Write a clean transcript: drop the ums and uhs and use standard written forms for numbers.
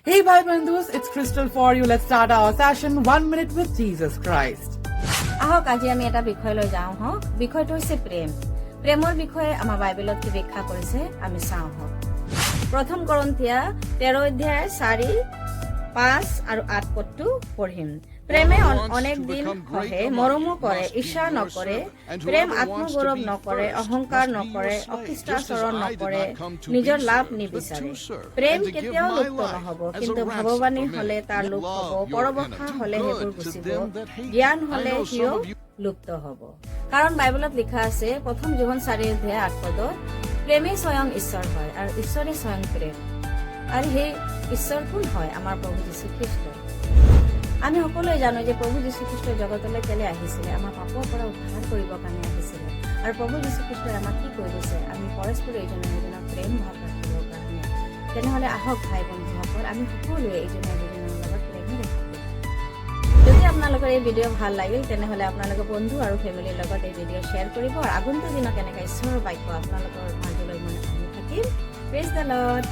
Hey bhai bandhus, it's Crystal for you. Let's start our session 1 minute with Jesus Christ. আহক আজি আমি এটা বিষয় লৈ যাওঁ হওক বিষয়টো হৈছে প্ৰেম প্ৰেমৰ বিষয়ে আমাৰ বাইবেলত কি ব্যাখ্যা কৰিছে আমি চাওঁ হওক প্ৰথম কৰিন্থিয়া 13 অধ্যায় 4 5 আৰু 8 পদটো পঢ়িম প্ৰেমে অনেক দিন সহে মৰমো কৰে ঈৰ্ষা নকৰে প্ৰেম আত্মগৌৰৱ নকৰে অহংকাৰ নকৰে অখিষ্টাচৰণ নকৰে নিজৰ লাভ নিবিচাৰে প্ৰেম কেতিয়াও লুপ্ত নহব কিন্তু ভাৱবাণী হলে তাৰ লোপ হব পৰবশা হলে হেবোৰ গুচিব জ্ঞান হলে হিও লুপ্ত হব কাৰণ বাইবেলত লিখা আছে প্ৰথম যোহন 4 অধ্যায় 8 পদত প্ৰেমে স্বয়ং ঈশ্বৰ হয় আৰু ঈশ্বৰে স্বয়ং প্ৰেম আৰু সেই ঈশ্বৰ কোন হয় আমাৰ প্ৰভু যীশু খ্ৰীষ্ট আমি সকলোৱে জানো যে প্ৰভু যীশু খ্ৰীষ্ট জগতলৈ কেলে আহিছিলে আমাৰ পাপৰ পৰা উদ্ধাৰ কৰিবৰ কাৰণে আহিছিলে আৰু প্ৰভু যীশু খ্ৰীষ্টই আমাক কি কৈ গৈছে আমি পৰস্পৰে ইজনে সিজনক প্ৰেম ভাৱ ৰাখিবৰ কাৰণে তেনেহ'লে আহক ভাই বন্ধুসকল আমি সকলোৱে ইজনে সিজনৰ লগত প্ৰেমে ৰাখোঁ যদি আপোনালোকৰ এই ভিডিঅ' ভাল লাগিল তেনেহ'লে আপোনালোকৰ বন্ধু আৰু ফেমিলিৰ লগত এই ভিডিঅ' শ্বেয়াৰ কৰিব আৰু আগন্তুক দিনত কেনেকৈ ঈশ্বৰৰ বাক্য আপোনালোকৰ মাজলৈ মই আনি থাকিম প্ৰেইজ দ্য লৰ্ড